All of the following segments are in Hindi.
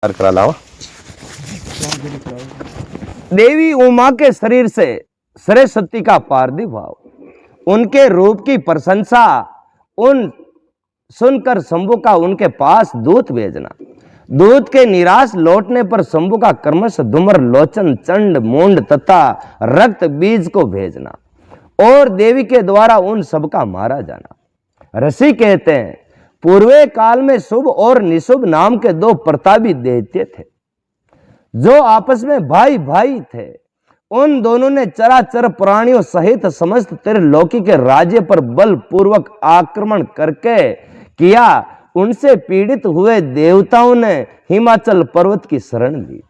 करा लाओ। देवी उमा के शरीर से सरस्वती का पार्थिव भाव, उनके रूप की प्रशंसा उन सुनकर शंभु का उनके पास दूत भेजना। दूत के निराश लौटने पर शंभु का क्रमश धूम्र लोचन चंड मुंड तथा रक्त बीज को भेजना और देवी के द्वारा उन सबका मारा जाना। ऋषि कहते हैं पूर्वे काल में शुभ और निशुभ नाम के दो प्रतापी दैत्य थे जो आपस में भाई भाई थे। उन दोनों ने चराचर प्राणियों सहित समस्त त्रिलोकी के राज्य पर बल पूर्वक आक्रमण करके किया। उनसे पीड़ित हुए देवताओं ने हिमाचल पर्वत की शरण ली।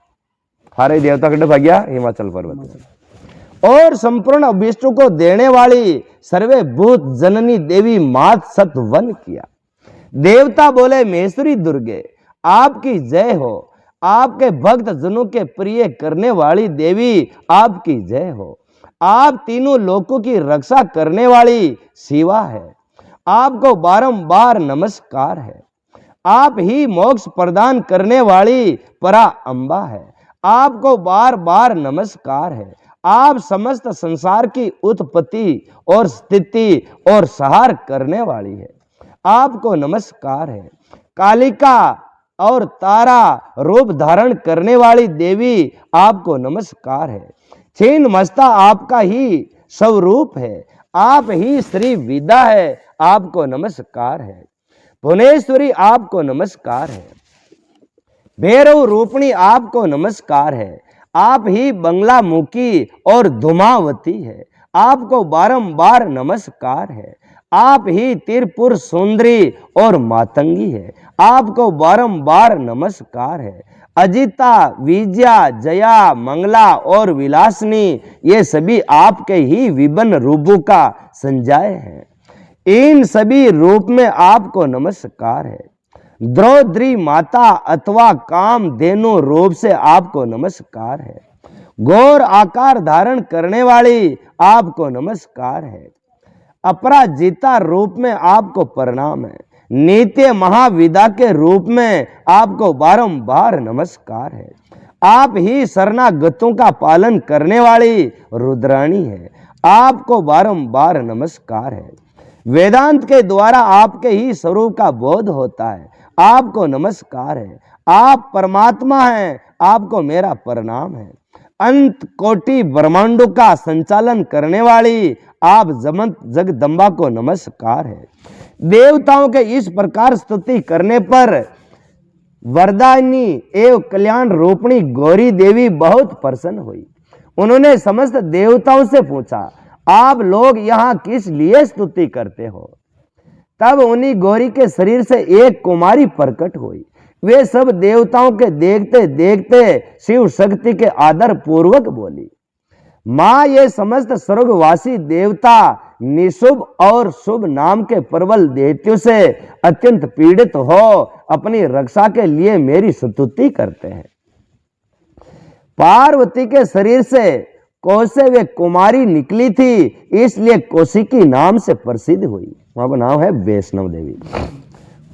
सारे देवता कटे भाग गया हिमाचल पर्वत और संपूर्ण विष्णु को देने वाली सर्वे भूत जननी देवी मात सत वन किया। देवता बोले महेश्वरी दुर्गे आपकी जय हो, आपके भक्त जनों के प्रिय करने वाली देवी आपकी जय हो। आप तीनों लोकों की रक्षा करने वाली शिवा है, आपको बारंबार नमस्कार है। आप ही मोक्ष प्रदान करने वाली परा अम्बा है, आपको बार बार नमस्कार है। आप समस्त संसार की उत्पत्ति और स्थिति और संहार करने वाली है, आपको नमस्कार है। कालिका और तारा रूप धारण करने वाली देवी आपको नमस्कार है। छीन मस्ता आपका ही स्वरूप है, आप ही श्री विदा है, आपको नमस्कार है। भुवनेश्वरी आपको नमस्कार है। भैरव रूपणी आपको नमस्कार है, आप ही बंगला मुखी और धुमावती है, आपको बारंबार नमस्कार है। आप ही त्रिपुर सुंदरी और मातंगी है, आपको बारंबार नमस्कार है। अजिता विजया जया मंगला और विलासनी ये सभी आपके ही विभिन्न रूपों का संजय है। इन सभी रूप में आपको नमस्कार है। द्रौपदी माता अथवा कामधेनु रूप से आपको नमस्कार है। घोर आकार धारण करने वाली आपको नमस्कार है। अपराजिता रूप में आपको प्रणाम है। नित्य महाविदा के रूप में आपको बारंबार नमस्कार है। आप ही शरणागतों का पालन करने वाली रुद्राणी है, आपको बारंबार नमस्कार है। वेदांत के द्वारा आपके ही स्वरूप का बोध होता है, आपको नमस्कार है। आप परमात्मा हैं, आपको मेरा प्रणाम है। अंत कोटि ब्रह्मांडों का संचालन करने वाली आप जगदम्बा को नमस्कार है। देवताओं के इस प्रकार स्तुति करने पर वरदायिनी एवं कल्याण रूपणी गौरी देवी बहुत प्रसन्न हुई। उन्होंने समस्त देवताओं से पूछा आप लोग यहाँ किस लिए स्तुति करते हो। तब उन्हीं गौरी के शरीर से एक कुमारी प्रकट हुई। वे सब देवताओं के देखते देखते शिव शक्ति के आदर पूर्वक बोली माँ ये समस्त स्वर्गवासी देवता निशुभ और शुभ नाम के प्रबल दैत्यों से अत्यंत पीड़ित हो अपनी रक्षा के लिए मेरी स्तुति करते हैं। पार्वती के शरीर से कौशे वे कुमारी निकली थी, इसलिए कौशिकी नाम से प्रसिद्ध हुई। वहां का नाम है वैष्णव देवी।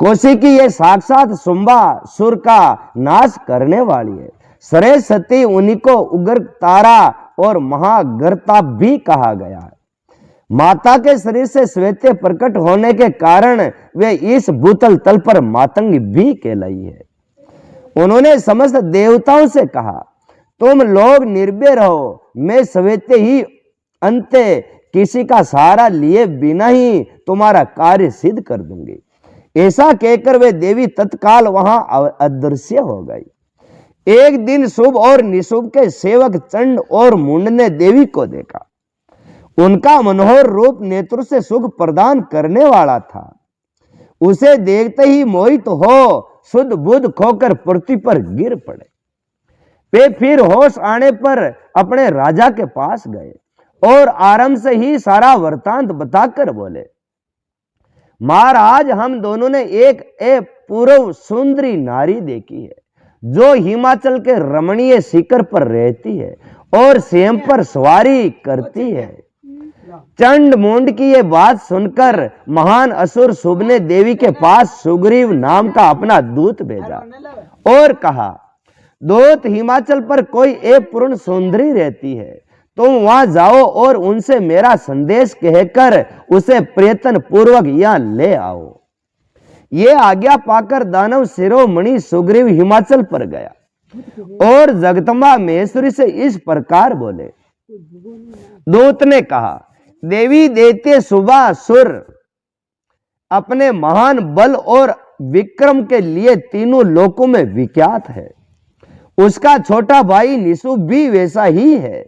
कौशिकी ये साक्षात शुंभा सुर का नाश करने वाली है। सरस्वती उन्हीं को उग्र तारा और महागर्ता भी कहा गया है। माता के शरीर से श्वेत प्रकट होने के कारण वे इस भूतल तल पर मातंगी भी कहलाई है। उन्होंने समस्त देवताओं से कहा तुम लोग निर्भय रहो, मैं श्वेत ही अंत किसी का सहारा लिए बिना ही तुम्हारा कार्य सिद्ध कर दूंगी। ऐसा कहकर वे देवी तत्काल वहां अदृश्य हो गई। एक दिन शुभ और निशुभ के सेवक चंड और मुंड ने देवी को देखा। उनका मनोहर रूप नेत्र से सुख प्रदान करने वाला था। उसे देखते ही मोहित हो शुद्ध बुद्ध खोकर पृथ्वी पर गिर पड़े। वे फिर होश आने पर अपने राजा के पास गए और आरंभ से ही सारा वृतांत बताकर बोले महाराज हम दोनों ने एक पूर्व सुंदरी नारी देखी है जो हिमाचल के रमणीय शिखर पर रहती है और स्वयं पर सवारी करती है। चंड मुंड की ये बात सुनकर महान असुर शुभ ने देवी के पास सुग्रीव नाम का अपना दूत भेजा और कहा दूत हिमाचल पर कोई एक पूर्ण सुंदरी रहती है, तुम वहां जाओ और उनसे मेरा संदेश कहकर उसे प्रयत्न पूर्वक यहां ले आओ। ये आज्ञा पाकर दानव शिरोमणि सुग्रीव हिमाचल पर गया और जगदम्बा महेश्वरी से इस प्रकार बोले। दूत ने कहा, देवी दैत्य सुबासुर अपने महान बल और विक्रम के लिए तीनों लोकों में विख्यात है। उसका छोटा भाई निशुभ भी वैसा ही है।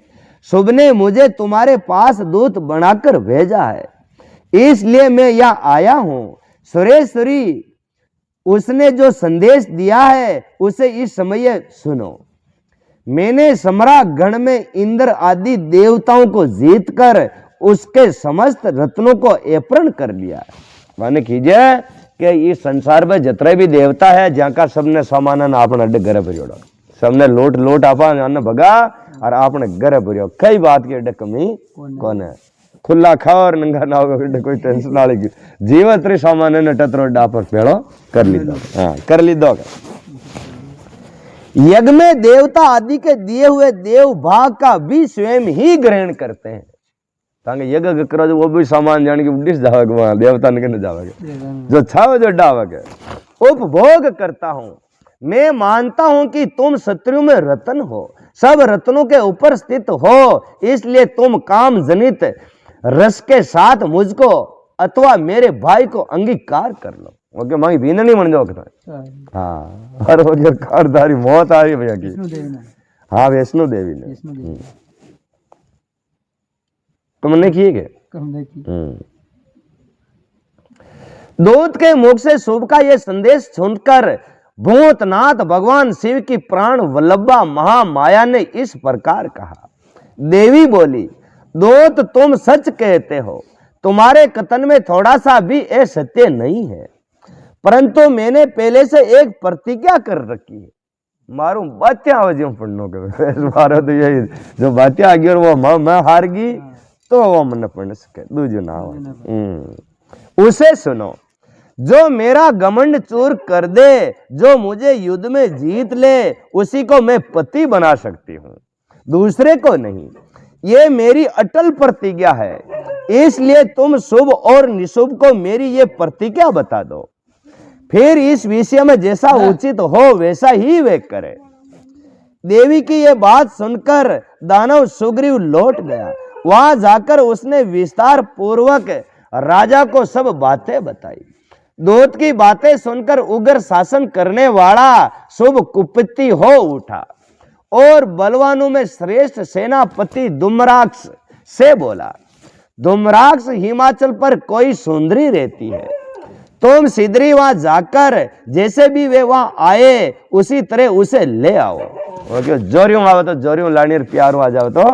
शुभ ने मुझे तुम्हारे पास दूत बनाकर भेजा है, इसलिए मैं यहां आया हूं। सुरेश्वरी उसने जो संदेश दिया है उसे इस समय सुनो। मैंने सम्राट गण में इंद्र आदि देवताओं को जीतकर उसके समस्त रत्नों को अपहरण कर लिया। माने कीजिए कि इस संसार में जितने भी देवता है जहाँ का सबने सामान आपने अड्डे घरे भरियोड़ा, सबने लोट लोट आपा भगा और आपने घरे भरियो। कई बात की अड्डे कमी कौन है, खुला खाओ और नंगा ना हो, कोई टेंशन ना लगी। जीवन त्री सामान ने टतरो डापर पेड़ो कर ली दो। हाँ कर ली दो। यज्ञ में देवता आदि के दिए हुए देव भाग का भी स्वयं ही ग्रहण करते हैं। ताकि यज्ञ करो जो वो भी सामान जान के डिस जावेगा, वहां देवता ने जावेगा जो छाव जो डावेगा। उपभोग करता हूं। मैं मानता हूं कि तुम शत्रु में रत्न हो, सब रत्नों के ऊपर स्थित हो, इसलिए तुम काम जनित रस के साथ मुझको अथवा मेरे भाई को अंगीकार कर लो। ओके मांगी भीन नहीं बन जाओ। हाँ और वो जो कारदारी मौत आ रही भैया की। हाँ वैष्णो देवी ने तुमने किए के दूत के मुख से शुभ का यह संदेश सुनकर भूतनाथ भगवान शिव की प्राण वल्लभा महामाया ने इस प्रकार कहा। देवी बोली, दूत तुम सच कहते हो, तुम्हारे कथन में थोड़ा सा भी असत्य नहीं है, परंतु मैंने पहले से एक प्रतिज्ञा कर रखी है। मारू बातें आवाज़ों पढ़ने के मारो तो यही जो बातें आ गई और वो मैं हार गई तो वो मन पढ़ सके दूजो ना उसे सुनो। जो मेरा घमंड चूर कर दे, जो मुझे युद्ध में जीत ले, उसी को मैं पति बना सकती हूँ, दूसरे को नहीं। ये मेरी अटल प्रतिज्ञा है, इसलिए तुम शुभ और निशुभ को मेरी ये प्रतिज्ञा बता दो, फिर इस विषय में जैसा उचित हो वैसा ही वे करे। देवी की ये बात सुनकर दानव सुग्रीव लौट गया। वहां जाकर उसने विस्तार पूर्वक राजा को सब बातें बताई। दूत की बातें सुनकर उग्र शासन करने वाला शुभ कुपित हो उठा और बलवानों में श्रेष्ठ सेनापति धूम्राक्ष से बोला, धूम्राक्ष हिमाचल पर कोई सुंदरी रहती है, तुम सीधरी वहां जाकर जैसे भी वे वहां आए उसी तरह उसे ले आओ। जोरियों आवे तो जोरियों लानी, प्यारो आ जाओ तो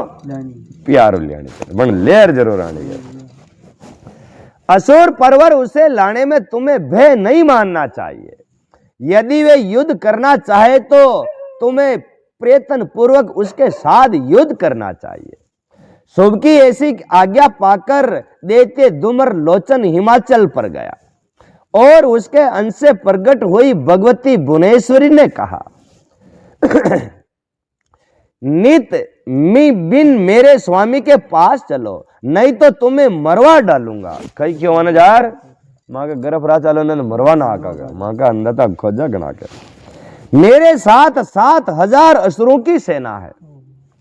प्यारो लानी, लेर जरूर आनी है। असुर परवर उसे लाने में तुम्हें भय नहीं मानना चाहिए। यदि वे युद्ध करना चाहे तो तुम्हें प्रयत्न पूर्वक उसके साथ युद्ध करना चाहिए। शुभ की ऐसी आज्ञा पाकर दैत्य धूम्र लोचन हिमाचल पर गया और उसके अंश से प्रकट हुई भगवती भुवनेश्वरी ने कहा, नित मी बिन मेरे स्वामी के पास चलो, नहीं तो तुम्हें मरवा डालूंगा। कहीं क्यों आना जार माँ का गर्भ रहा चलो ने मरवा ना आका माँ का अंदर तक खोजा गना के। मेरे साथ 7,000 असुरों की सेना है।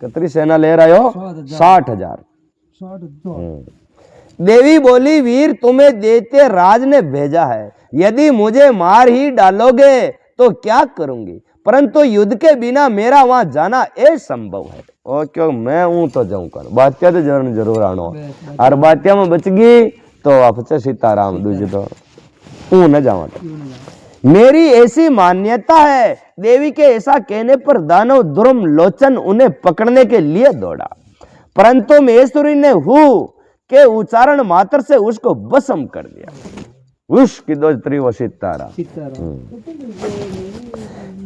कितनी सेना ले रहे हो? 60,000। देवी बोली, वीर तुम्हें दैत्य राज ने भेजा है, यदि मुझे मार ही डालोगे तो क्या करूंगी, परंतु युद्ध के बिना मेरा वहां जाना असंभव है। और क्यों मैं हूं तो जाऊं कर, बात्या तो जरूर आनो, और बात्या में बच गई तो वापस सीताराम दूजी तो तू न जावा। मेरी ऐसी मान्यता है। देवी के ऐसा कहने पर दानव धूम्र लोचन उन्हें पकड़ने के लिए दौड़ा, परंतु महेश्वरी ने हु के उच्चारण मात्र से उसको भस्म कर दिया। उसकी दोस्त्री वो सीताराम।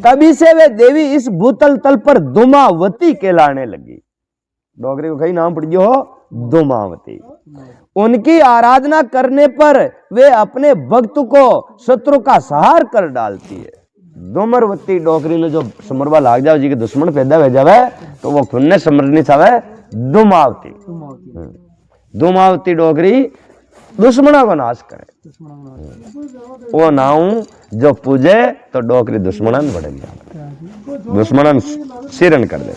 तभी से वे देवी इस भूतल तल पर धूमावती कहलाने लगी। डोगरी को कहीं नाम पड़ गया हो, धूमावती। उनकी आराधना करने पर वे अपने भक्त को शत्रु का संहार कर डालती है। धूमरवती डोकरी ने जो समरवा लाग जाओ जी के दुश्मन पैदा हो जावे तो वो खुद ने समरनी चावे धूमावती। धूमावती डोकरी दुश्मनों को नाश करे। वो नाऊ जो पूजे तो डोकरी दुश्मनन बढ़ गया, दुश्मनन सिरन कर दे।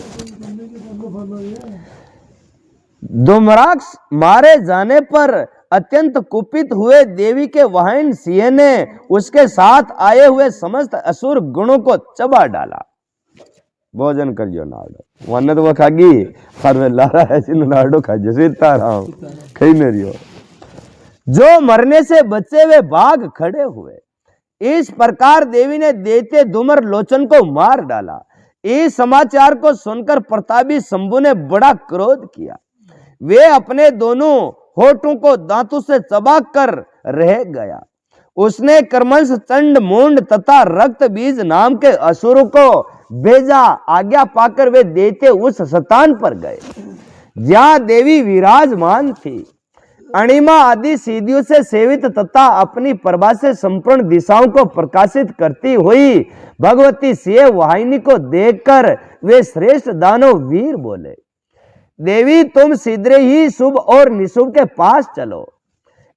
धूम्राक्ष मारे जाने पर अत्यंत कुपित हुए देवी के वाहन सिंह ने उसके साथ आए हुए समस्त असुर गुणों को चबा डाला। भोजन करियो नाडो वन्ने तो वो खागी पर वे लारा ऐसी नाडो खा जैसे ताराम कहीं नहीं रियो। जो मरने से बचे वे बाघ खड़े हुए। इस प्रकार देवी ने देते धूम्र लोचन को मार डाला। इस समाचार को सुनकर प्रतापी शंभु ने बड़ा क्रोध किया। वे अपने दोनों होठों को दांतों से चबाकर रह गया। उसने कर्मश चंड मूंड तथा रक्त बीज नाम के असुरों को भेजा। आज्ञा पाकर वे देते उस स्थान पर गए जहां देवी विराजमान थी। अणिमा आदि सिद्धियों से सेवित तथा अपनी प्रभा से संपूर्ण दिशाओं को प्रकाशित करती हुई भगवती सिंह वाहिनी को देखकर वे श्रेष्ठ दानव वीर बोले, देवी तुम शीघ्र ही शुभ और निशुभ के पास चलो,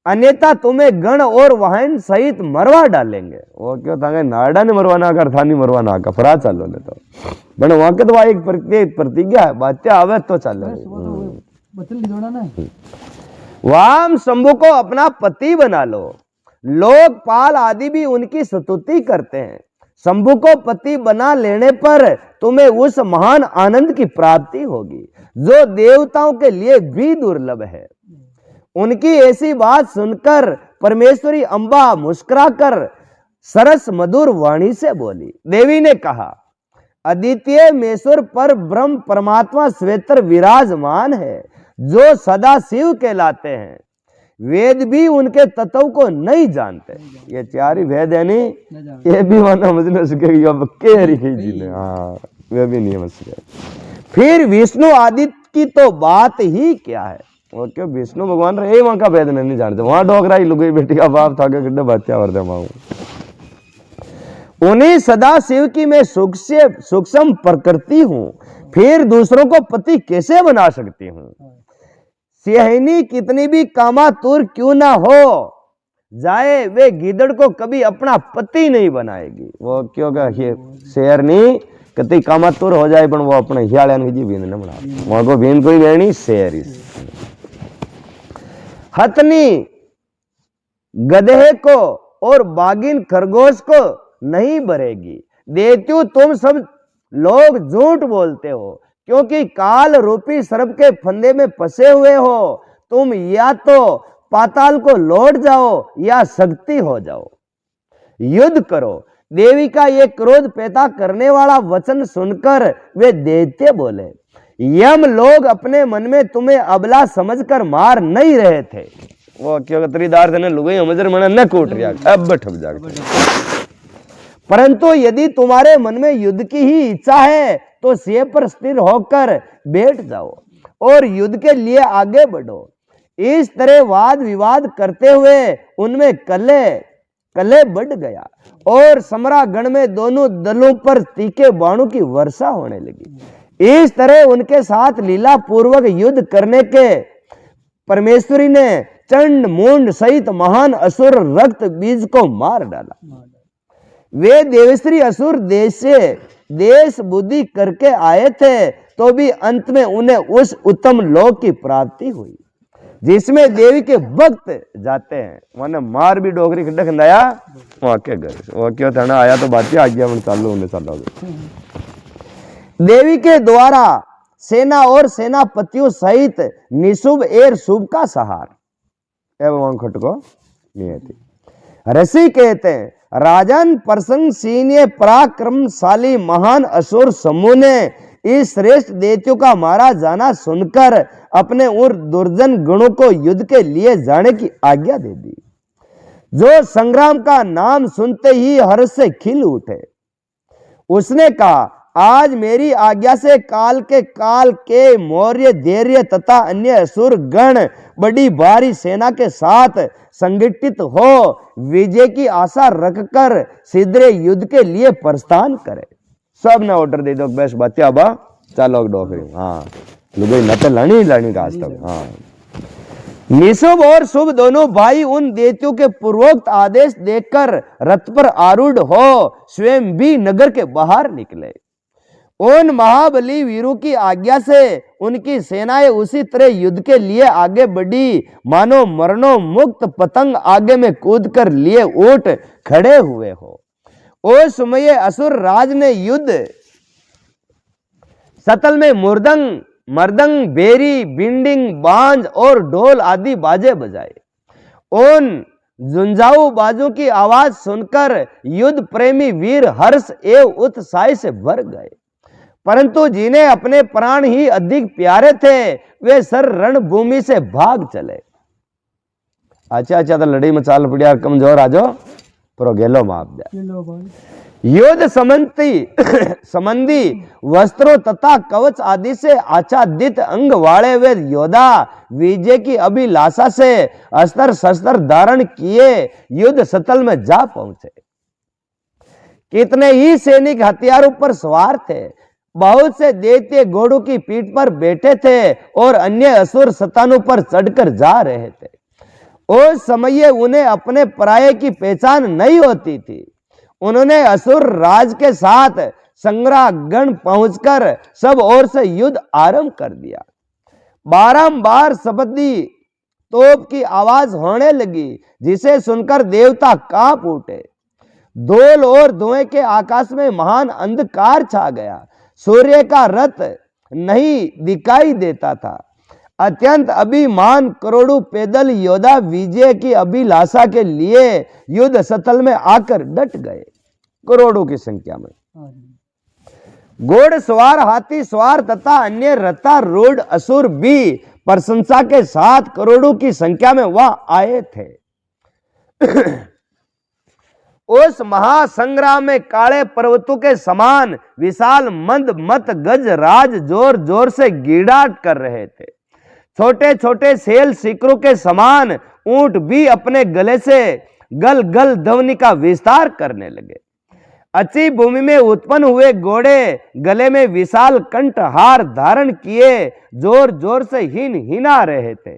अन्यथा तुम्हें गण और वाहन सहित मरवा डालेंगे। वो क्यों था नाड़ा ने मरवाना कर था नहीं मरवाना का फरा चलो ले तो बन वहां के तो एक प्रतिज्ञा है बातें आवे तो चलो। वाम शंभु को अपना पति बना लो। लोकपाल आदि भी उनकी स्तुति करते हैं। शंभु को पति बना लेने पर तुम्हें उस महान आनंद की प्राप्ति होगी जो देवताओं के लिए भी दुर्लभ है। उनकी ऐसी बात सुनकर परमेश्वरी अंबा मुस्कुराकर सरस मधुर वाणी से बोली। देवी ने कहा, अद्वितीय मेश्वर पर ब्रह्म परमात्मा स्वेतर विराजमान है जो सदा शिव कहलाते हैं। वेद भी उनके तत्व को नहीं जानते। ये चार ही वेद है नहीं, ये भी माना समझ सके। हाँ वे भी नहीं समझ सके। फिर विष्णु आदित्य की तो बात ही क्या है। वो क्यों विष्णु भगवान रहे वहां का वेद नहीं जानते। वहां डोगरा ही लुगई बेटी का बाप था गड्ढे बच्चा वर्दे माऊ। उन्हीं सदा शिव की मैं सूक्ष्म प्रकृति हूं, फिर दूसरों को पति कैसे बना सकती हूं। सिंहिनी कितनी भी कामातुर क्यों ना हो जाए, वे गिदड़ को कभी अपना पति नहीं बनाएगी। वो क्योंकि शेरनी कति कामातुर हो जाए पर वो अपने हियाड़न की बीन न बना। वहां को बीन कोई वेणी शेर हथनी गधे को और बागिन खरगोश को नहीं भरेगी। देत्यु तुम सब लोग झूठ बोलते हो क्योंकि काल रूपी सर्प के फंदे में फंसे हुए हो। तुम या तो पाताल को लौट जाओ या शक्ति हो जाओ, युद्ध करो। देवी का ये क्रोध पैदा करने वाला वचन सुनकर वे दैत्य बोले, यम लोग अपने मन में तुम्हें अबला समझकर मार नहीं रहे थे। वो क्यों त्रिदार्थ ने लुगई हमजर मना न कोट रिया अब ठप जाग। परंतु यदि तुम्हारे मन में युद्ध की ही इच्छा है तो सिंह पर स्थिर होकर बैठ जाओ और युद्ध के लिए आगे बढ़ो। इस तरह वाद विवाद करते हुए उनमें कले बढ़ गया और सम्रागण में दोनों दलों पर तीखे बाणों की वर्षा होने लगी। इस तरह उनके साथ लीला पूर्वक युद्ध करने के परमेश्वरी ने चंड मूंड सहित महान असुर रक्त बीज को मार डाला। वे देवश्री असुर देश बुद्धि करके आए थे तो भी अंत में उन्हें उस उत्तम लोक की प्राप्ति हुई जिसमें देवी के भक्त जाते हैं। मैंने मार भी डोगरी खड्डा खंदाया वहां के घर वो क्यों थाना आया तो बात आ गया चालू होने चालू। देवी के द्वारा सेना और सेनापतियों सहित निशुभ एर शुभ का सहार एवं खटको नियति ऋषि कहते हैं, राजन प्रशंसनीय पराक्रमशाली महान असुर समूह ने इस श्रेष्ठ दैत्यों का मारा जाना सुनकर अपने उन दुर्जन गणों को युद्ध के लिए जाने की आज्ञा दे दी, जो संग्राम का नाम सुनते ही हर्ष से खिल उठे। उसने कहा, आज मेरी आज्ञा से काल के मौर्य धैर्य तथा अन्य असुर गण बड़ी भारी सेना के साथ संगठित हो विजय की आशा रखकर सीधे युद्ध के लिए प्रस्थान करे। सब ने ऑर्डर दे दो बेस बच्चा बा चलो डोकरी। हाँ लुगाई न तो लानी का आज तक। हाँ निशुभ और शुभ दोनों भाई उन दैत्यों के पूर्वोक्त आदेश देकर रथ पर आरूढ़ हो स्वयं भी नगर के बाहर निकले। उन महाबली वीरों की आज्ञा से उनकी सेनाएं उसी तरह युद्ध के लिए आगे बढ़ी मानो मरणों मुक्त पतंग आगे में कूद कर लिए उठ खड़े हुए हो। उस समय असुर राज ने युद्ध सतल में मर्दंग बेरी बिंडिंग बांज और ढोल आदि बाजे बजाए। उन झुंझाऊ बाजों की आवाज सुनकर युद्ध प्रेमी वीर हर्ष एवं उत्साह से भर गए, परंतु जिन्हें अपने प्राण ही अधिक प्यारे थे वे सर रणभूमि से भाग चले। अच्छा तो लड़ी में चाल पड़िया कमजोर आजो प्रो गेलो माप दिया। युद्ध संबंधी वस्त्रों तथा कवच आदि से आच्छादित अंग वाले वे योद्धा विजय की अभिलाषा से अस्त्र शस्त्र धारण किए युद्ध स्थल में जा पहुंचे। कितने ही सैनिक हथियारों पर सवार थे, बहुत से दैत्य घोड़ों की पीठ पर बैठे थे और अन्य असुर शतानों पर चढ़कर जा रहे थे। उस समय उन्हें अपने पराये की पहचान नहीं होती थी। उन्होंने असुर राज के साथ संग्रागण पहुंचकर सब ओर से युद्ध आरंभ कर दिया। बारंबार शब्दी तोप की आवाज होने लगी जिसे सुनकर देवता कांप उठे। धूल और धुएं के आकाश में महान अंधकार छा गया, सूर्य का रथ नहीं दिखाई देता था। अत्यंत अभिमान करोड़ों पैदल योद्धा विजय की अभिलाषा के लिए युद्ध स्थल में आकर डट गए। करोड़ों की संख्या में घोड़सवार हाथी सवार तथा अन्य रथारूढ़ असुर भी प्रशंसा के साथ करोड़ों की संख्या में वहां आए थे। उस महासंग्राम में काले पर्वतों के समान विशाल मंद मत गज राज जोर जोर से गिड़ाट कर रहे थे। छोटे छोटे सेल सिकरों के समान ऊंट भी अपने गले से गल गल ध्वनि का विस्तार करने लगे। अच्छी भूमि में उत्पन्न हुए घोड़े गले में विशाल कंठहार धारण किए जोर जोर से हिना रहे थे।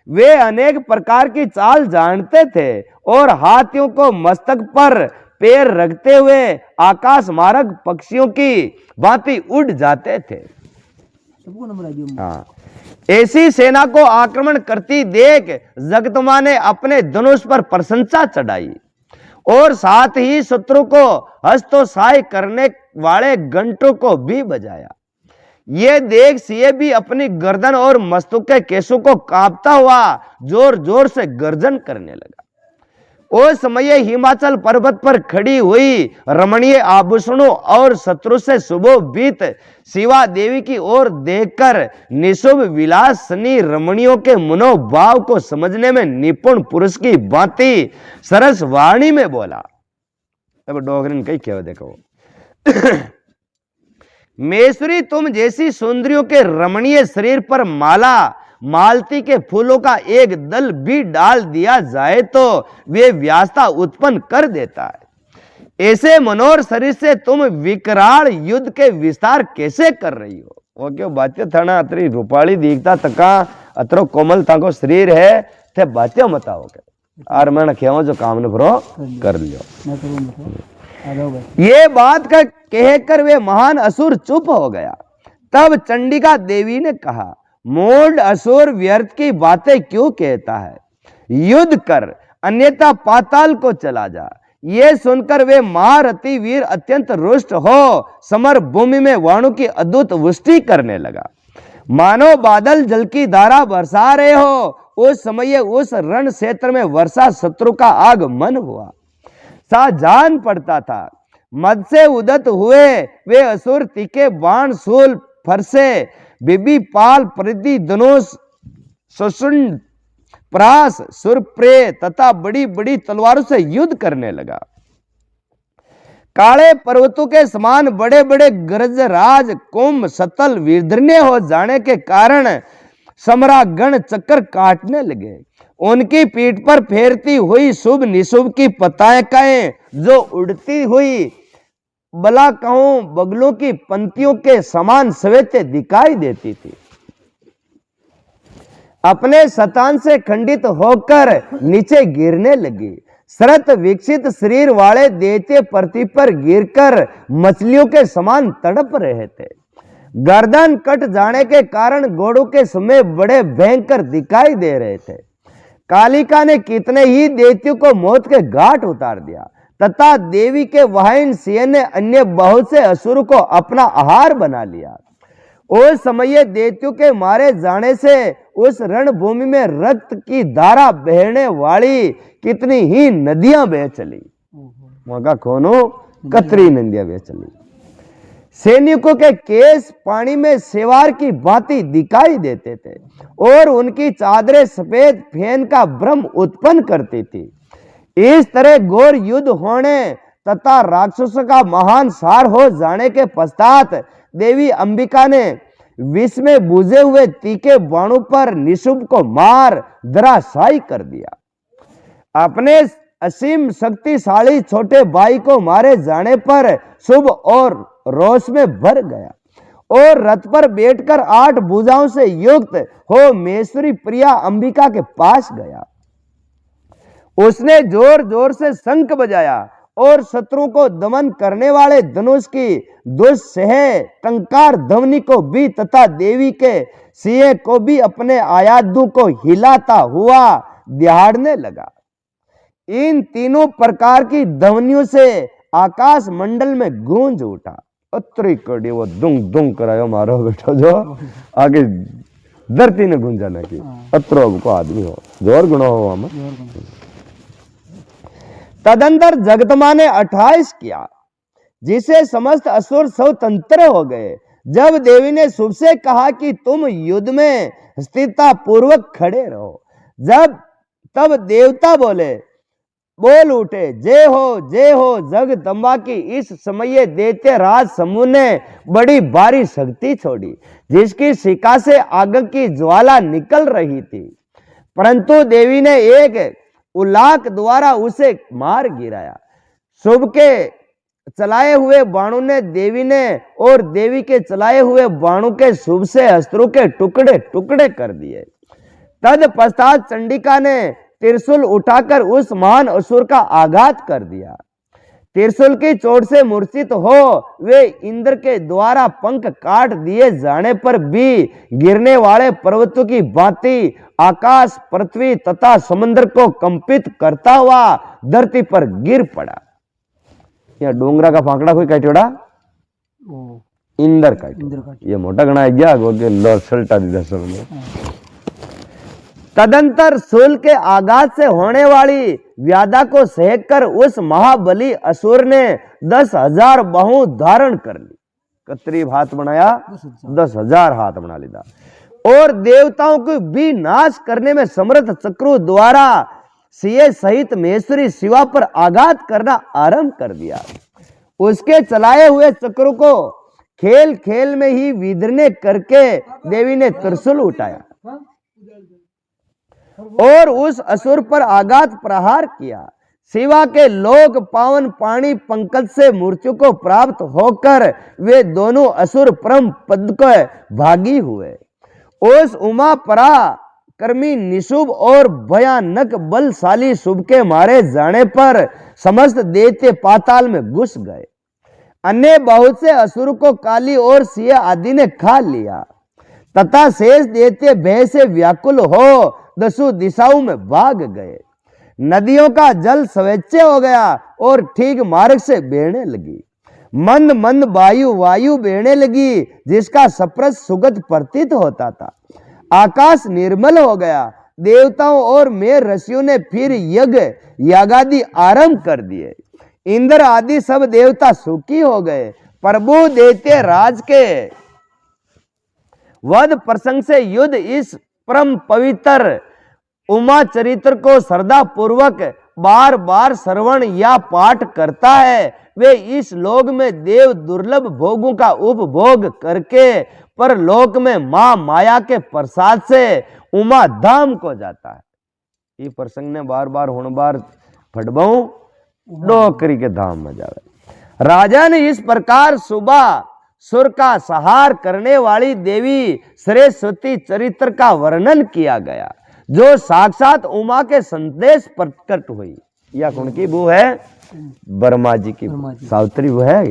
वे अनेक प्रकार की चाल जानते थे और हाथियों को मस्तक पर पैर रखते हुए आकाश मार्ग पक्षियों की भांति उड़ जाते थे। हाँ, ऐसी सेना को आक्रमण करती देख जगदमा ने अपने धनुष पर प्रशंसा चढ़ाई और साथ ही शत्रु को हस्तोत्साह करने वाले घंटों को भी बजाया। ये देख सिंह भी अपनी गर्दन और मस्तक के केशों को कांपता हुआ जोर जोर से गर्जन करने लगा। उस समय हिमाचल पर्वत पर खड़ी हुई रमणीय आभूषणों और शत्रु से सुशोभित शिवा देवी की ओर देखकर निशुभ विलासनी रमणियों के मनोभाव को समझने में निपुण पुरुष की भांति सरस वाणी में बोला। अब डोगरी कई क्या देखो मेसुरी तुम जैसी सुंदरियों के रमणीय शरीर पर माला मालती के फूलों का एक दल भी डाल दिया जाए तो वे व्यासता उत्पन्न कर देता है। ऐसे मनोहर शरीर से तुम विकराल युद्ध के विस्तार कैसे कर रही हो? वो क्यों बात्य थाना अतरी रूपाली दिखता तका अतरो कोमल ताको शरीर है थे बात्य मताओ के और मैं खेवा जो काम न करो कर लियो। ये बात का कहकर वे महान असुर चुप हो गया। तब चंडिका देवी ने कहा, मूढ़ असुर व्यर्थ की बातें क्यों कहता है? युद्ध कर अन्यथा पाताल को चला जा। ये सुनकर वे महारथी वीर अत्यंत रुष्ट हो समर भूमि में वाणों की अद्भुत वृष्टि करने लगा, मानो बादल जल की धारा बरसा रहे हो। उस समय उस रण क्षेत्र में वर्षा शत्रु का आगमन हुआ सा जान पड़ता था। मद से उदत हुए वे असुर तीखे बाण शूल फरसे बिबी पाल परिधि धनुष सशुंड प्रास सुरप्रे तथा बड़ी बड़ी तलवारों से युद्ध करने लगा। काले पर्वतों के समान बड़े बड़े गरजराज कुंभ सतल विदीर्ण हो जाने के कारण सम्रागण चक्कर काटने लगे। उनकी पीठ पर फेरती हुई शुभ निशुभ की पताकाएं जो उड़ती हुई बलाकाओं बगलों की पंक्तियों के समान सवेते दिखाई देती थी, अपने शतान से खंडित होकर नीचे गिरने लगी। शरत विकसित शरीर वाले दैत्य पृथ्वी पर गिरकर मछलियों के समान तड़प रहे थे। गर्दन कट जाने के कारण घोड़ों के समय बड़े भयंकर दिखाई दे रहे थे। कालिका ने कितने ही दैत्यों को मौत के घाट उतार दिया तथा देवी के वाहन सिंह ने अन्य बहुत से असुर को अपना आहार बना लिया। उस समय दैत्यों के मारे जाने से उस रणभूमि में रक्त की धारा बहने वाली कितनी ही नदियां बह चली। मौका खोनो कतरी नदियां बह चली। सैनिकों के केस पानी में सेवार की भांति दिखाई देते थे और उनकी चादरें सफेद फेन का भ्रम उत्पन्न करती थी। इस तरह घोर युद्ध होने तथा राक्षसों का महान सार हो जाने के पश्चात देवी अंबिका ने विष में बुझे हुए तीखे बाणों पर निशुभ को मार धराशायी कर दिया। अपने असीम शक्तिशाली छोटे भाई को मारे जाने पर शुभ और रोष में भर गया और रथ पर बैठकर 8 भुजाओं से युक्त हो महेश्वरी प्रिया अंबिका के पास गया। उसने जोर जोर से शंख बजाया और शत्रु को दमन करने वाले धनुष की दुस्सह टंकार ध्वनि को भी तथा देवी के सिंह को भी अपने आयादों को हिलाता हुआ दहाड़ने लगा। इन तीनों प्रकार की ध्वनियों से आकाश मंडल में गूंज उठा। अत्री कड़ी वो दुंग दुंग करायो मारो बेटा जो आगे धरती ने गूंजा न की अत्रो को आदमी हो जोर गुणो हो हम। तदंतर जगदमा ने 28 किया जिसे समस्त असुर स्वतंत्र हो गए। जब देवी ने शुभ से कहा कि तुम युद्ध में स्थिरता पूर्वक खड़े रहो, तब देवता बोल उठे, जय हो जगदम्बा की। इस समय दैत्य राज समूह ने बड़ी भारी शक्ति छोड़ी जिसकी शिखा से आग की ज्वाला निकल रही थी, परंतु देवी ने एक उलाक द्वारा उसे मार गिराया। शुभ के चलाए हुए बाणों ने देवी के चलाए हुए बाणों के शुभ से अस्त्रों के टुकड़े टुकड़े कर दिए। तत्पश्चात चंडिका ने त्रिशूल उठाकर उस महान असुर का आघात कर दिया। त्रिशूल की चोट से मूर्छित हो वे इंद्र के द्वारा पंख काट दिए जाने पर भी गिरने वाले पर्वतों की भांति आकाश पृथ्वी तथा समुद्र को कंपित करता हुआ धरती पर गिर पड़ा। यह डोंगरा का फांकड़ा कोई काटोड़ा इंद्र काट ये मोटा गणा गया लो सल्टा दी दसर में। तदंतर शूल के आघात से होने वाली व्याधा को सहकर उस महाबली असुर ने 10,000 बाहु धारण कर ली। कतरीब हाथ बनाया 10,000 हाथ बना लिया और देवताओं को भी नाश करने में समर्थ चक्रु द्वारा सिंह सहित महेश्वरी शिवा पर आघात करना आरंभ कर दिया। उसके चलाए हुए चक्रों को खेल खेल में ही विदीर्ण करके देवी ने त्रिशूल उठाया और उस असुर पर आघात प्रहार किया। शिवा के लोक पावन पानी पंकज से मृत्यु को प्राप्त होकर वे दोनों असुर परम पद को भागी हुए। उस उमा परा कर्मी निशुभ और भयानक बलशाली शुभ के मारे जाने पर समस्त दैत्य पाताल में घुस गए। अन्य बहुत से असुर को काली और सिंह आदि ने खा लिया तथा शेष दैत्य भय से व्याकुल हो 10 दिशाओं में भाग गए। नदियों का जल स्वेच्छ हो गया और ठीक मार्ग से बहने लगी। मंद मंद वायु बहने लगी जिसका स्पर्श सुगंध प्रतीत होता था। आकाश निर्मल हो गया। देवताओं और मेर ऋषियों ने फिर यागादि आरंभ कर दिए। इंद्र आदि सब देवता सुखी हो गए। प्रभु दैत्य राज के वध प्रसंग से युद्ध इस परम पवित्र उमा चरित्र को श्रद्धा पूर्वक बार बार श्रवण या पाठ करता है वे इस लोक में देव दुर्लभ भोगों का उपभोग करके पर लोक में मां माया के प्रसाद से उमा धाम को जाता है। ये प्रसंग ने बार बार हुण बार फटबाऊ डोकरी के धाम में जावे। राजा ने इस प्रकार सुबह सुर का सहार करने वाली देवी सरस्वती चरित्र का वर्णन किया गया जो साक्षात उमा के संदेश प्रकट हुई। या कौन की वो है? ब्रह्मा जी की सावित्री वो है।